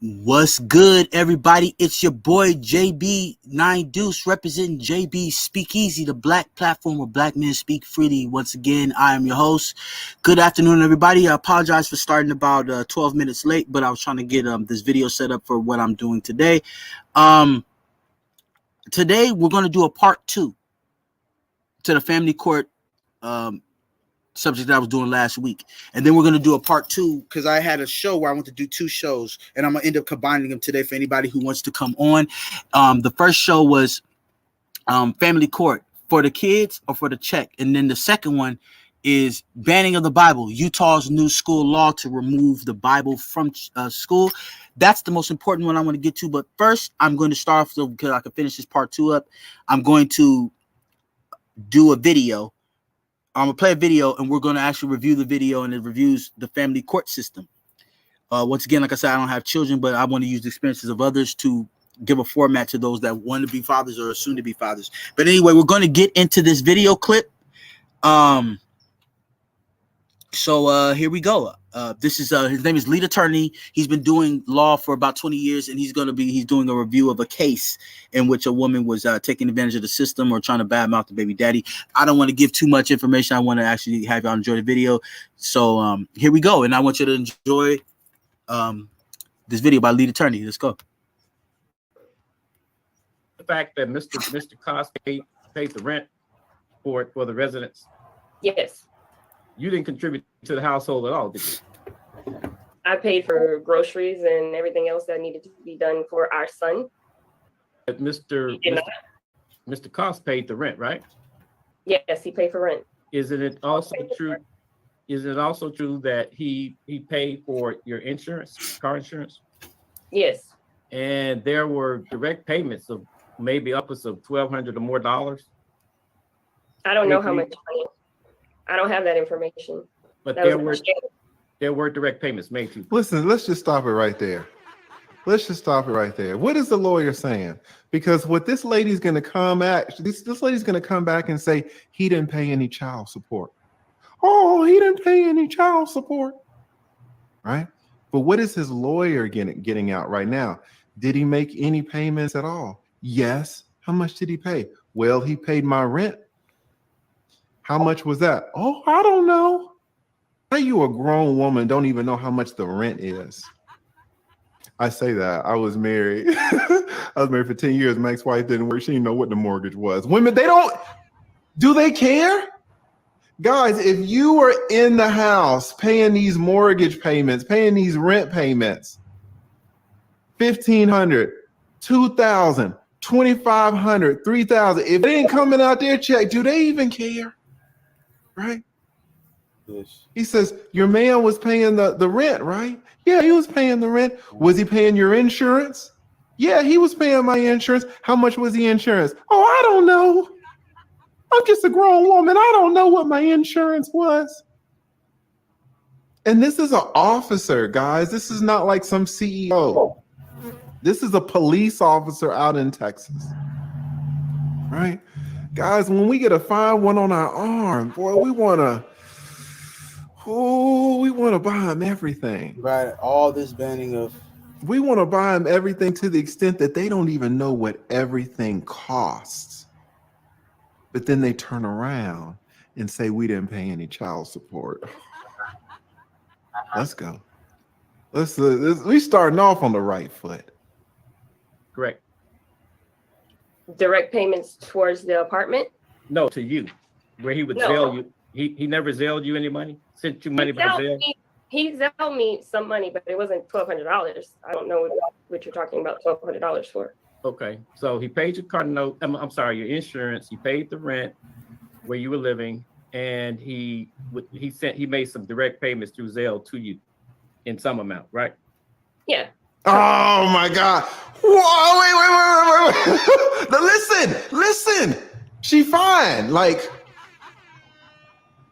What's good, everybody? It's your boy JB 9 Deuce representing JB Speakeasy, the black platform where black men speak freely. Once again, I am your host. Good afternoon, everybody. I apologize for starting about 12 minutes late, but I was trying to get this video set up for what I'm doing today. Today, we're going to do a part 2 to the family court subject that I was doing last week, and then we're going to do a part 2 because I had a show where I want to do 2 shows, and I'm going to end up combining them today for anybody who wants to come on. The first show was family court for the kids or for the check, and then the second one is banning of the Bible, Utah's new school law to remove the Bible from school. That's the most important one I want to get to, but first I'm going to start off, so because I can finish this part 2 up, I'm going to do a video. I'm going to play a video, and we're going to actually review the video, and it reviews the family court system. Once again, like I said, I don't have children, but I want to use the experiences of others to give a format to those that want to be fathers or soon to be fathers. But anyway, we're going to get into this video clip. So here we go. This is his name is Lead Attorney. He's been doing law for about 20 years, and he's doing a review of a case in which a woman was taking advantage of the system or trying to badmouth the baby daddy. I don't want to give too much information. I want to actually have y'all enjoy the video. So here we go, and I want you to enjoy this video by Lead Attorney. Let's go. The fact that Mr. Cost paid the rent for the residents. Yes. You didn't contribute to the household at all, did you? I paid for groceries and everything else that needed to be done for our son. But Mr. Cost paid the rent, right? Yes, he paid for rent. Isn't it also true? Is it also true that he paid for your insurance, car insurance? Yes. And there were direct payments of maybe upwards of $1,200 or more dollars. I don't know how much money. I don't have that information. But there were direct payments made to you. Listen, let's just stop it right there. What is the lawyer saying? Because what this lady's going to come at, this lady's going to come back and say he didn't pay any child support. Oh, he didn't pay any child support, right? But what is his lawyer getting out right now? Did he make any payments at all? Yes. How much did he pay? Well, he paid my rent. How much was that? Oh, I don't know. How you a grown woman don't even know how much the rent is? I say that. I was married. I was married for 10 years. My ex-wife didn't work. She didn't know what the mortgage was. Women, do they care? Guys, if you were in the house paying these mortgage payments, paying these rent payments, $1,500, $2,000, $2,500, $3,000, if they ain't coming out their check, do they even care? Right? Yes. He says, your man was paying the rent, right? Yeah, he was paying the rent. Was he paying your insurance? Yeah, he was paying my insurance. How much was the insurance? Oh, I don't know. I'm just a grown woman. I don't know what my insurance was. And this is an officer, guys. This is not like some CEO. This is a police officer out in Texas, right? Guys, when we get a 5-1 on our arm, boy, we want to buy him everything. Right, all this banning of... We want to buy him everything to the extent that they don't even know what everything costs. But then they turn around and say, we didn't pay any child support. Let's go. We starting off on the right foot. Correct. Direct payments towards the apartment? No, to you, where he would Zelle you. He never Zelled you any money? Sent you money by Zelle? He Zelled me some money, but it wasn't $1,200. I don't know what you're talking about $1,200 for. Okay, so he paid your car note. I'm sorry, your insurance. He paid the rent where you were living, and he made some direct payments through Zelle to you in some amount, right? Yeah. Oh my God! Whoa! Wait! Now listen. She fine. Like,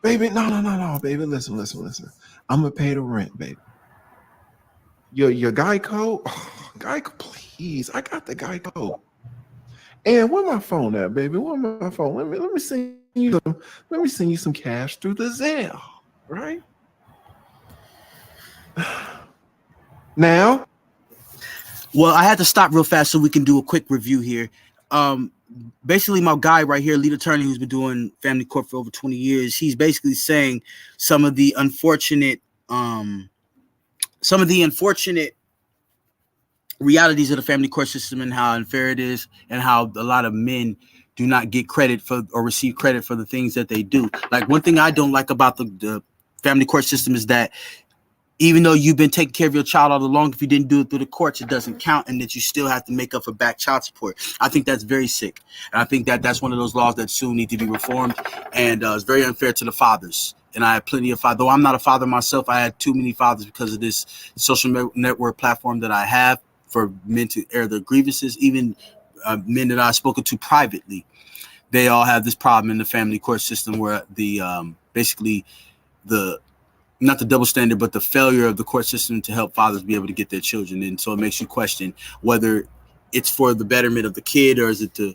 baby, no, baby. Listen. I'm gonna pay the rent, baby. Your Geico, Geico, please. I got the Geico. And where my phone at, baby? Where my phone? Let me send you some cash through the Zelle, right? Now, Well, I had to stop real fast so we can do a quick review here. Basically, my guy right here, lead attorney who's been doing family court for over 20 years, he's basically saying some of the unfortunate realities of the family court system and how unfair it is, and how a lot of men do not get credit for or receive credit for the things that they do. Like, one thing I don't like about the family court system is that even though you've been taking care of your child all along, if you didn't do it through the courts, it doesn't count, and that you still have to make up for back child support. I think that's very sick. And I think that that's one of those laws that soon need to be reformed, and it's very unfair to the fathers. And I have plenty of fathers. Though I'm not a father myself, I had too many fathers because of this social network platform that I have for men to air their grievances. Even men that I've spoken to privately, they all have this problem in the family court system where the basically the not the double standard, but the failure of the court system to help fathers be able to get their children. And so it makes you question whether it's for the betterment of the kid, or is it to,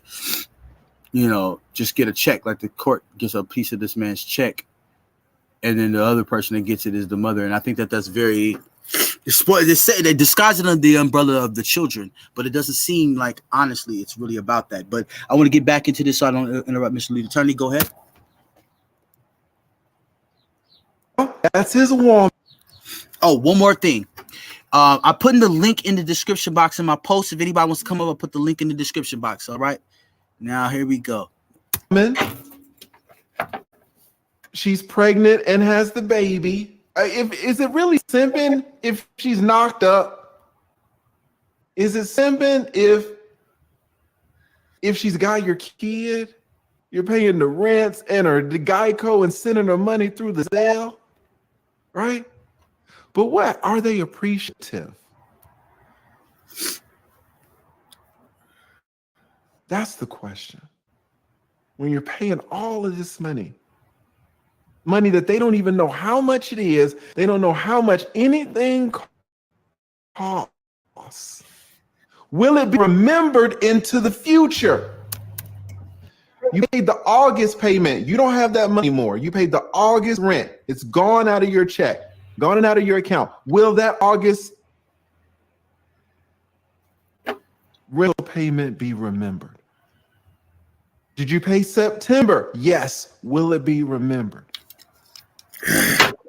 just get a check, like the court gets a piece of this man's check, and then the other person that gets it is the mother. And I think that that's very, they disguise it under the umbrella of the children, but it doesn't seem like, honestly, it's really about that. But I want to get back into this so I don't interrupt Mr. Lead Attorney. Go ahead. That's his woman. Oh, one more thing. I put in the link in the description box in my post. If anybody wants to come up, I'll put the link in the description box. All right. Now, here we go. She's pregnant and has the baby. Is it really simping if she's knocked up? Is it simping if she's got your kid? You're paying the rents and the Geico and sending her money through the Zelle, right? But what are they appreciative? That's the question. When you're paying all of this money that they don't even know how much it is, they don't know how much anything costs. Will it be remembered into the future? You paid the August payment. You don't have that money anymore. You paid the August rent. It's gone out of your check, gone out of your account. Will that August rental payment be remembered? Did you pay September? Yes. Will it be remembered?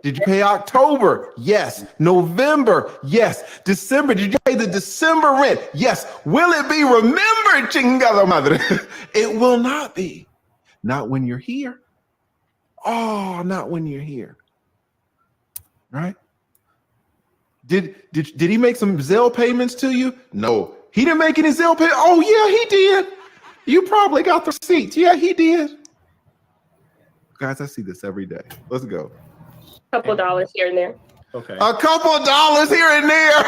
Did you pay October? Yes. November? Yes. December? Did you pay the December rent? Yes. Will it be remembered, chingada madre? It will not be. Not when you're here. Oh, not when you're here. Right? Did he make some Zelle payments to you? No. He didn't make any Zelle payments? Oh, yeah, he did. You probably got the receipts. Yeah, he did. Guys, I see this every day. Let's go. Couple dollars here and there. Okay. A couple of dollars here and there.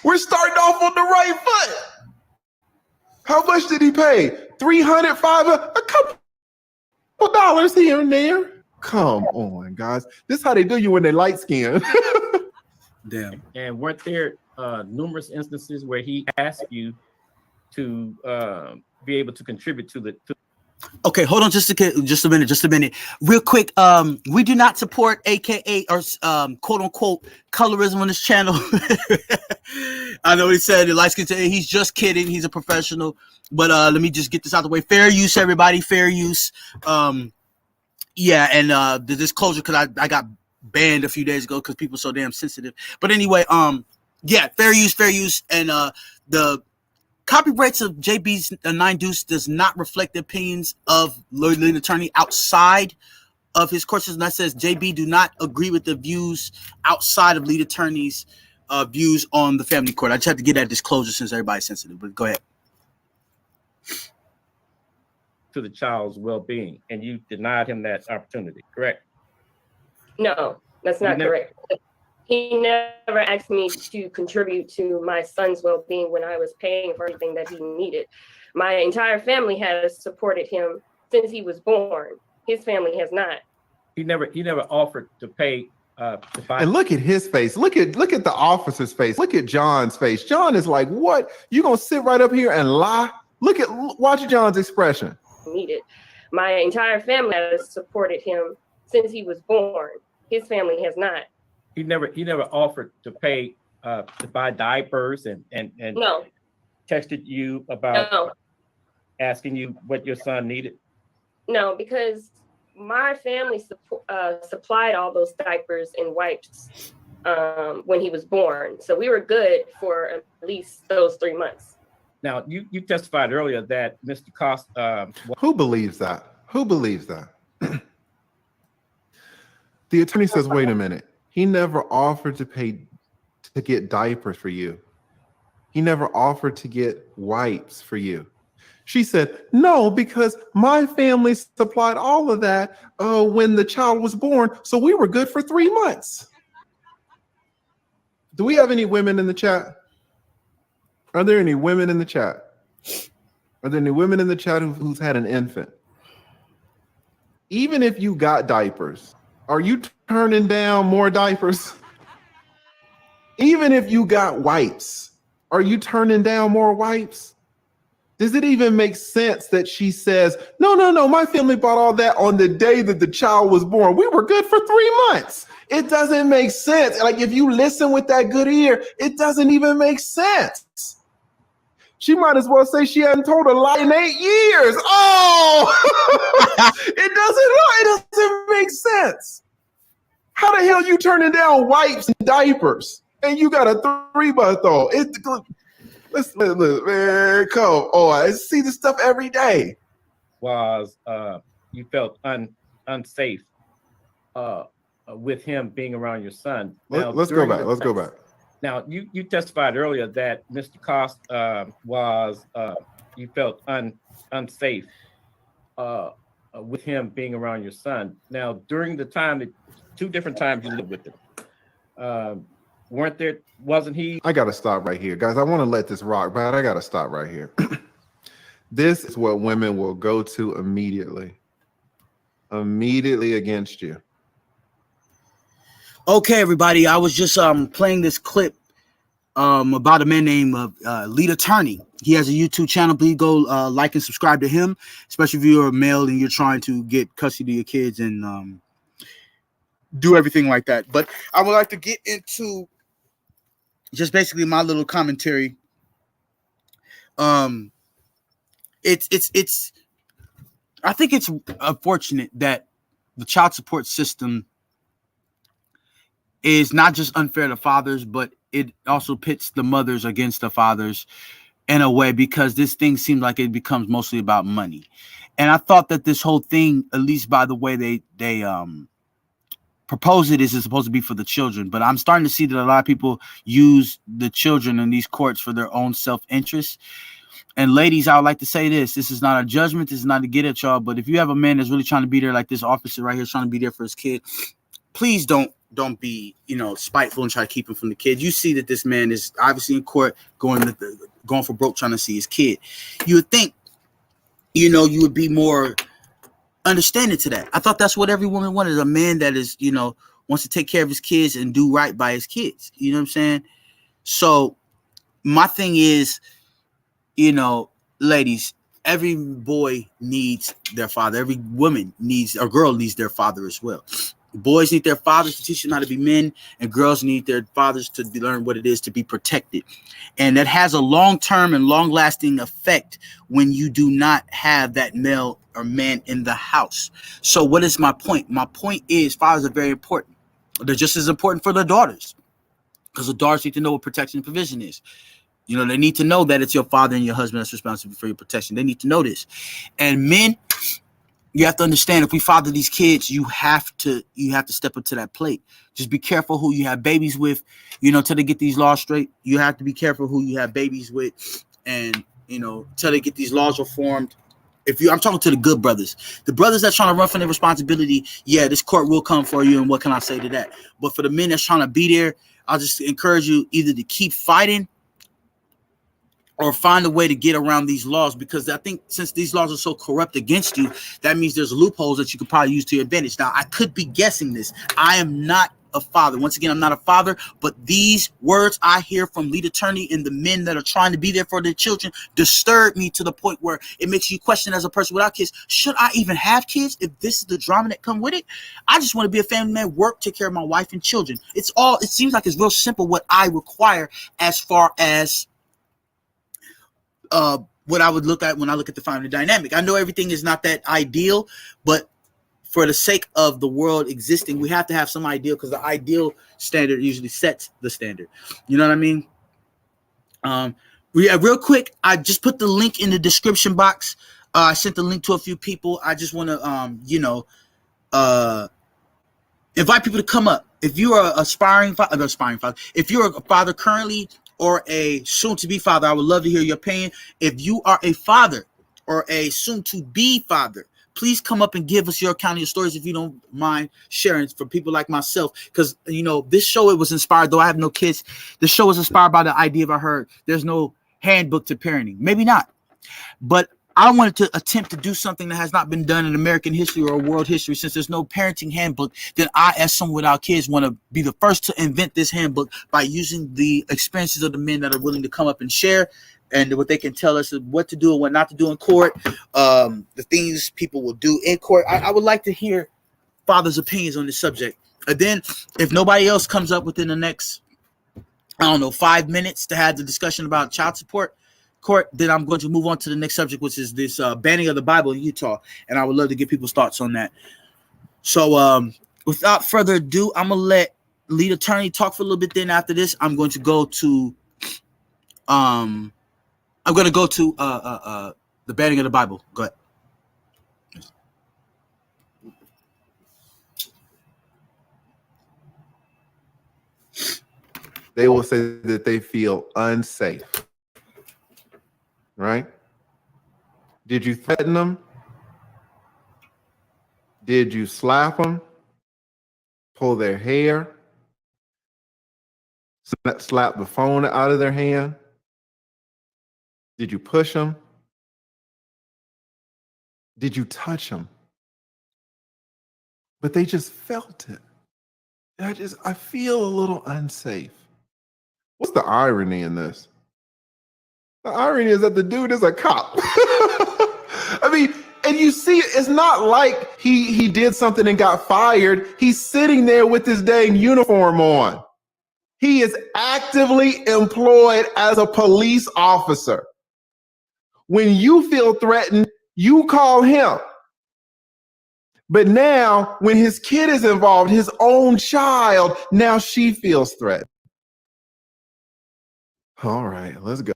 We're starting off on the right foot. How much did he pay? 300, 500, a couple of dollars here and there. Come on, guys. This is how they do you when they light skin. Damn. And weren't there numerous instances where he asked you to be able to contribute to the Okay, hold on just a minute. Real quick, we do not support AKA or quote unquote colorism on this channel. I know he said the light skin, he's just kidding, he's a professional. But let me just get this out the way. Fair use, everybody, fair use. Yeah, and the disclosure, because I got banned a few days ago because people are so damn sensitive. But anyway, yeah, fair use, and the copyrights of JB's 9 Deuce does not reflect the opinions of lead attorney outside of his courses. And that says JB do not agree with the views outside of lead attorney's views on the family court. I just have to get that disclosure since everybody's sensitive, but go ahead. to the child's well-being, and you denied him that opportunity, correct? No, that's not correct. He never asked me to contribute to my son's well-being when I was paying for everything that he needed. My entire family has supported him since he was born. His family has not. He never offered to pay to buy. And look at his face. Look at the officer's face. Look at John's face. John is like, what? You gonna sit right up here and lie? Watch John's expression. Needed. My entire family has supported him since he was born. His family has not. He never offered to pay to buy diapers and No, texted you about no, asking you what your son needed. no, because my family supplied all those diapers and wipes when he was born. So we were good for at least those 3 months. Now, you testified earlier that Mr. Cost. Who believes that? Who believes that? The attorney says, wait a minute. He never offered to pay to get diapers for you. He never offered to get wipes for you. She said, no, because my family supplied all of that when the child was born. So we were good for 3 months. Do we have any women in the chat? Are there any women in the chat? Are there any women in the chat who's had an infant? Even if you got diapers, are you turning down more diapers? Even if you got wipes, are you turning down more wipes? Does it even make sense that she says, no, my family bought all that on the day that the child was born. We were good for 3 months. It doesn't make sense. Like, if you listen with that good ear, it doesn't even make sense. She might as well say she hadn't told a lie in 8 years. Oh, it doesn't make sense. How the hell you turning down wipes and diapers and you got a 3-month-old? Listen, man, come on. I see this stuff every day. Was you felt unsafe with him being around your son? Now, Let's go back. Now, you testified earlier that Mr. Cost you felt unsafe with him being around your son. Now, during the time, 2 different times you lived with him, wasn't he? I got to stop right here, guys. I want to let this rock, but I got to stop right here. This is what women will go to immediately against you. Okay, everybody. I was just playing this clip about a man named Lead Attorney. He has a YouTube channel. Please go like and subscribe to him, especially if you're a male and you're trying to get custody of your kids and do everything like that. But I would like to get into just basically my little commentary. It's I think it's unfortunate that the child support system is not just unfair to fathers, but it also pits the mothers against the fathers in a way, because this thing seems like it becomes mostly about money. And I thought that this whole thing, at least by the way they propose it, is supposed to be for the children. But I'm starting to see that a lot of people use the children in these courts for their own self-interest. And ladies, I would like to say this is not a judgment. This is not to get at y'all. But if you have a man that's really trying to be there, like this officer right here, trying to be there for his kid, please don't be, spiteful and try to keep him from the kid. You see that this man is obviously in court going for broke, trying to see his kid. You would think, you would be more understanding to that. I thought that's what every woman wanted, a man that is, wants to take care of his kids and do right by his kids. You know what I'm saying? So my thing is, ladies, every boy needs their father. Every woman girl needs their father as well. Boys need their fathers to teach them how to be men, and girls need their fathers to learn what it is to be protected. And that has a long-term and long-lasting effect when you do not have that male or man in the house. So what is my point? My point is fathers are very important. They're just as important for their daughters, because the daughters need to know what protection and provision is. They need to know that it's your father and your husband that's responsible for your protection. They need to know this. And men, you have to understand, if we father these kids, you have to step up to that plate. Just be careful who you have babies with, till they get these laws straight. You have to be careful who you have babies with, and till they get these laws reformed. I'm talking to the good brothers, the brothers that's trying to run from their responsibility. Yeah, this court will come for you, and what can I say to that? But for the men that's trying to be there, I'll just encourage you either to keep fighting or find a way to get around these laws, because I think since these laws are so corrupt against you, that means there's loopholes that you could probably use to your advantage. Now, I could be guessing this. I am not a father. Once again, I'm not a father, but these words I hear from lead attorney and the men that are trying to be there for their children disturb me to the point where it makes you question, as a person without kids, should I even have kids if this is the drama that come with it? I just want to be a family man, work, take care of my wife and children. It seems like it's real simple what I require as far as what I would look at when I look at the family dynamic. I know everything is not that ideal, but for the sake of the world existing, we have to have some ideal, because the ideal standard usually sets the standard. You know what I mean? Real quick, I just put the link in the description box. I sent the link to a few people. I just want to, invite people to come up. If you are aspiring father, if you're a father currently or a soon-to-be father, I would love to hear your opinion. If you are a father or a soon-to-be father, please come up and give us your account of your stories, if you don't mind sharing, for people like myself. Because, this show, it was inspired, though I have no kids. The show was inspired by the idea I heard. There's no handbook to parenting. Maybe not. But I wanted to attempt to do something that has not been done in American history or world history. Since there's no parenting handbook, then I, as someone without kids, want to be the first to invent this handbook by using the experiences of the men that are willing to come up and share, and what they can tell us what to do and what not to do in court, the things people will do in court. I would like to hear fathers' opinions on this subject. And then, if nobody else comes up within the next, 5 minutes to have the discussion about child support court, then I'm going to move on to the next subject, which is this banning of the Bible in Utah. And I would love to get people's thoughts on that. So without further ado, I'm going to let lead attorney talk for a little bit. Then after this, I'm going to go to the banning of the Bible. Go ahead. They will say that they feel unsafe. Right? Did you threaten them? Did you slap them? Pull their hair? Slap the phone out of their hand? Did you push them? Did you touch them? But they just felt it. I feel a little unsafe. What's the irony in this? The irony is that the dude is a cop. I mean, and you see, it's not like he did something and got fired. He's sitting there with his dang uniform on. He is actively employed as a police officer. When you feel threatened, you call him. But now, when his kid is involved, his own child, now she feels threatened. All right, let's go.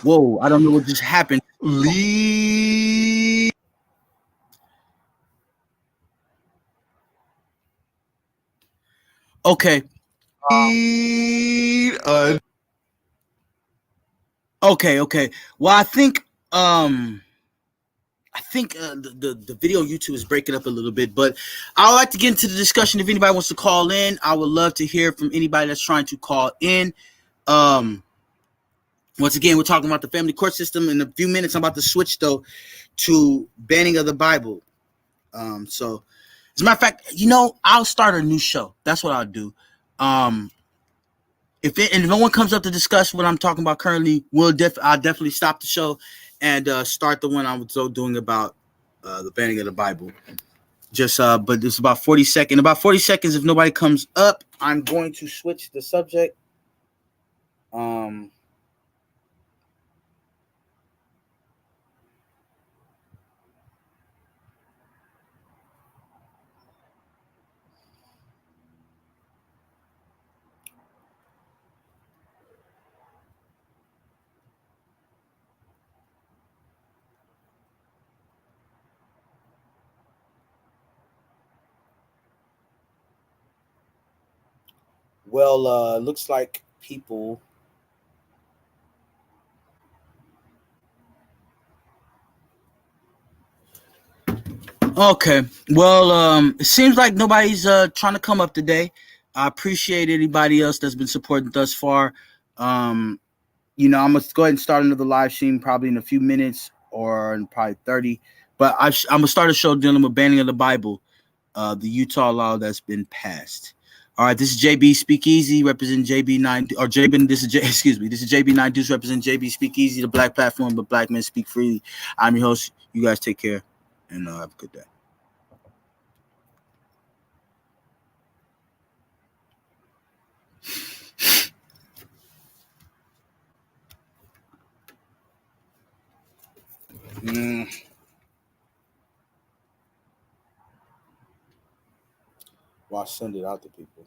Whoa, I don't know what just happened. Lead. Okay. Okay. Well, I think the video on YouTube is breaking up a little bit, but I would like to get into the discussion. If anybody wants to call in, I would love to hear from anybody that's trying to call in. Once again, we're talking about the family court system. In a few minutes, I'm about to switch though to banning of the Bible. So as a matter of fact, I'll start a new show. That's what I'll do. If no one comes up to discuss what I'm talking about currently, I'll definitely stop the show and start the one I was doing about the banning of the Bible. But it's about 40 seconds. In about 40 seconds, if nobody comes up, I'm going to switch the subject. Well, looks like people. Okay. Well, it seems like nobody's trying to come up today. I appreciate anybody else that's been supporting thus far. Um, I'm gonna go ahead and start another live stream probably in a few minutes or in probably 30. But I'm gonna start a show dealing with banning of the Bible, the Utah law that's been passed. All right, this is JB Speakeasy, represent JB9 or JB. This is excuse me. This is JB9 Deuce, represent JB Speakeasy, the Black platform, but Black men speak freely. I'm your host. You guys take care and have a good day. Well, I send it out to people.